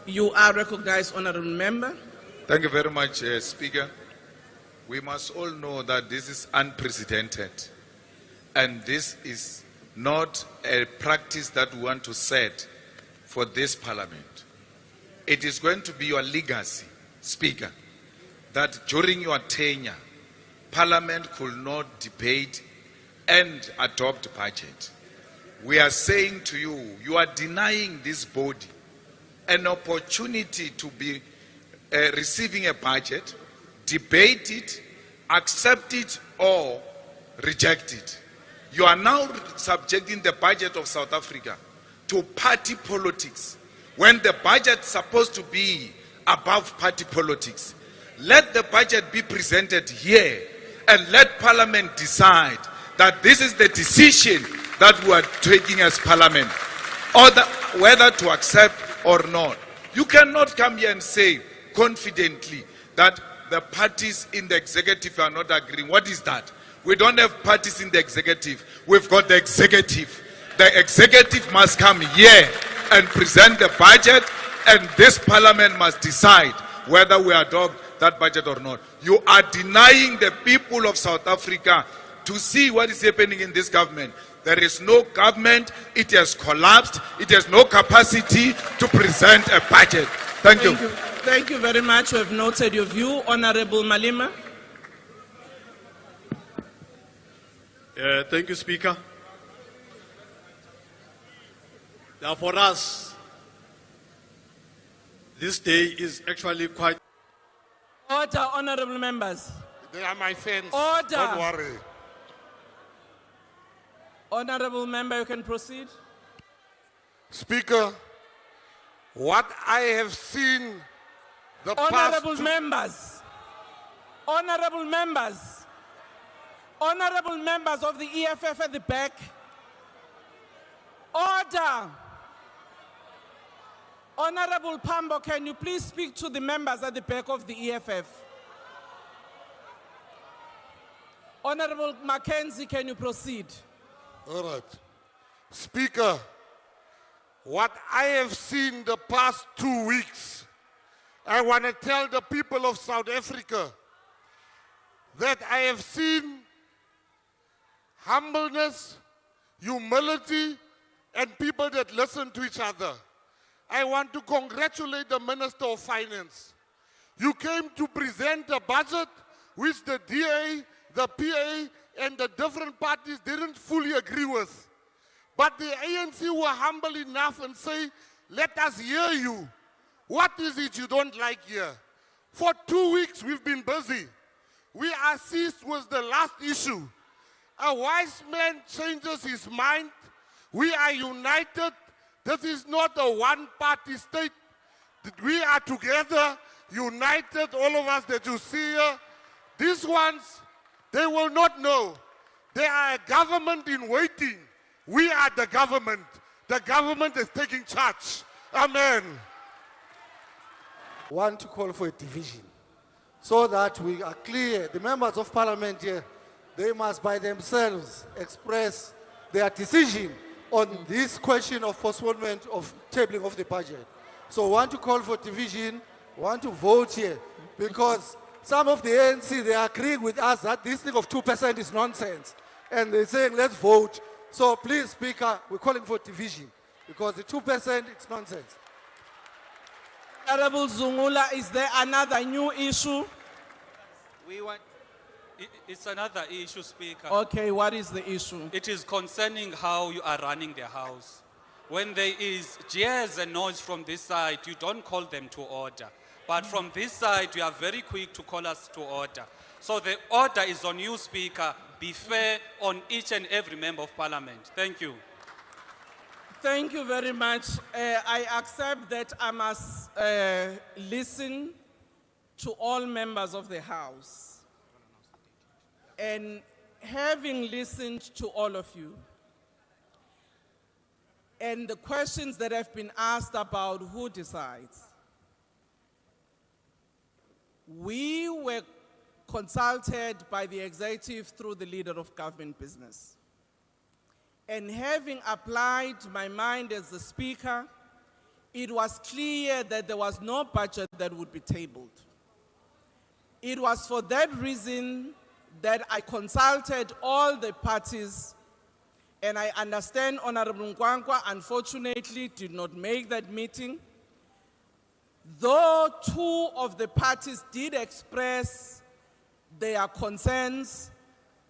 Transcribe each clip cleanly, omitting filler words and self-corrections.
You are recognized, Honorable Member. Thank you very much, Speaker. We must all know that this is unprecedented, and this is not a practice that we want to set for this Parliament. It is going to be your legacy, Speaker, that during your tenure, Parliament could not debate and adopt budget. We are saying to you, you are denying this body an opportunity to be receiving a budget, debate it, accept it, or reject it. You are now subjecting the budget of South Africa to party politics when the budget is supposed to be above party politics. Let the budget be presented here and let Parliament decide that this is the decision that we are taking as Parliament, or whether to accept or not. You cannot come here and say confidently that the parties in the executive are not agreeing. What is that? We don't have parties in the executive. We've got the executive. The executive must come here and present the budget, and this Parliament must decide whether we adopt that budget or not. You are denying the people of South Africa to see what is happening in this government. There is no government. It has collapsed. It has no capacity to present a budget. Thank you. Thank you very much. We have noted your view. Honorable Malema. Thank you, Speaker. Now, for us, this day is actually quite... Order, honorable members. They are my friends. Order. Don't worry. Honorable member, you can proceed. Speaker, what I have seen the Honorable past... members. Honorable members. Honorable members of the EFF at the back. Order. Honorable Pambo, can you please speak to the members at the back of the EFF? Honorable Mckenzie, can you proceed? All right. Speaker, what I have seen the past 2 weeks, I want to tell the people of South Africa that I have seen humbleness, humility, and people that listen to each other. I want to congratulate the Minister of Finance. You came to present a budget which the DA, the PA, and the different parties didn't fully agree with. But the ANC were humble enough and say, let us hear you. What is it you don't like here? For 2 weeks we've been busy. We are seized with the last issue. A wise man changes his mind. We are united. This is not a one-party state. We are together, united, all of us that you see here. These ones, they will not know. They are a government in waiting. We are the government. The government is taking charge. Amen. Want to call for a division so that we are clear. The members of Parliament here, they must by themselves express their decision on this question of postponement of tabling of the budget. So want to call for division, want to vote here, because some of the ANC, they are agreeing with us that this thing of 2% is nonsense. And they're saying, let's vote. So please, Speaker, we're calling for division, because the 2%, it's nonsense. Honorable Zungula, is there another new issue? It's another issue, Speaker. Okay, what is the issue? It is concerning how you are running the House. When there is jeers and noise from this side, you don't call them to order. But from this side, you are very quick to call us to order. So the order is on you, Speaker. Be fair on each and every member of Parliament. Thank you. Thank you very much. I accept that I must listen to all members of the House. And having listened to all of you, and the questions that have been asked about who decides, we were consulted by the executive through the leader of government business. And having applied my mind as the speaker, it was clear that there was no budget that would be tabled. It was for that reason that I consulted all the parties, and I understand Honorable Nkwankwa unfortunately did not make that meeting. Though two of the parties did express their concerns,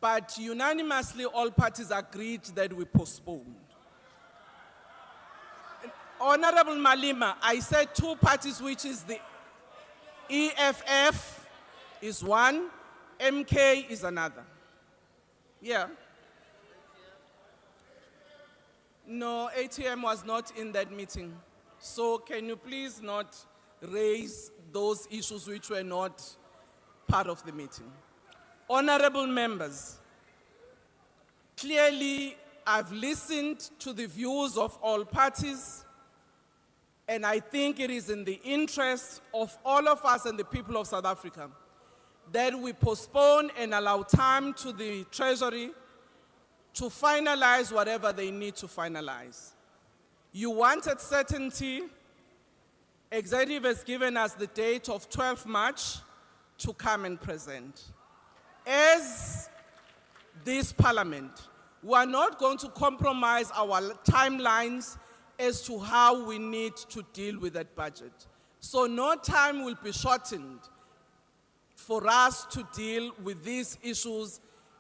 but unanimously all parties agreed that we postpone. Honorable Malema, I said two parties, which is the EFF is one, MK is another. Yeah. No, ATM was not in that meeting. So can you please not raise those issues which were not part of the meeting? Honorable members, clearly I've listened to the views of all parties, and I think it is in the interest of all of us and the people of South Africa that we postpone and allow time to the Treasury to finalize whatever they need to finalize. You wanted certainty. Executive has given us the date of 12 March to come and present. As this Parliament, we are not going to compromise our timelines as to how we need to deal with that budget. So no time will be shortened for us to deal with these issues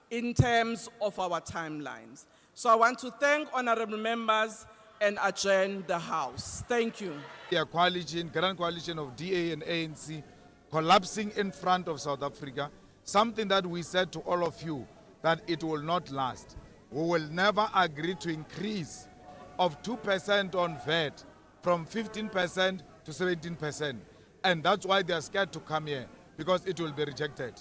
in terms of our timelines. So I want to thank honorable members and adjourn the House. Thank you. A coalition, grand coalition of DA and ANC collapsing in front of South Africa, something that we said to all of you that it will not last. We will never agree to increase of 2% on VAT from 15% to 17%. And that's why they are scared to come here, because it will be rejected.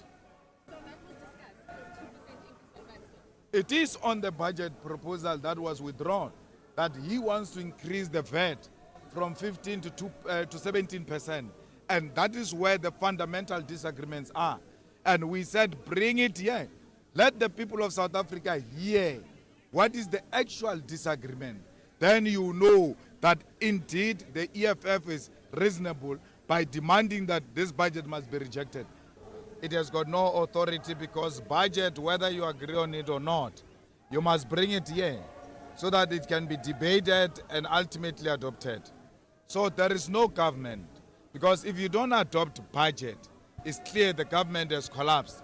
It is on the budget proposal that was withdrawn that he wants to increase the VAT from 15 to 17%. And that is where the fundamental disagreements are. And we said, bring it here. Let the people of South Africa hear what is the actual disagreement. Then you know that indeed the EFF is reasonable by demanding that this budget must be rejected. It has got no authority, because budget, whether you agree on it or not, you must bring it here so that it can be debated and ultimately adopted. So there is no government, because if you don't adopt budget, it's clear the government has collapsed.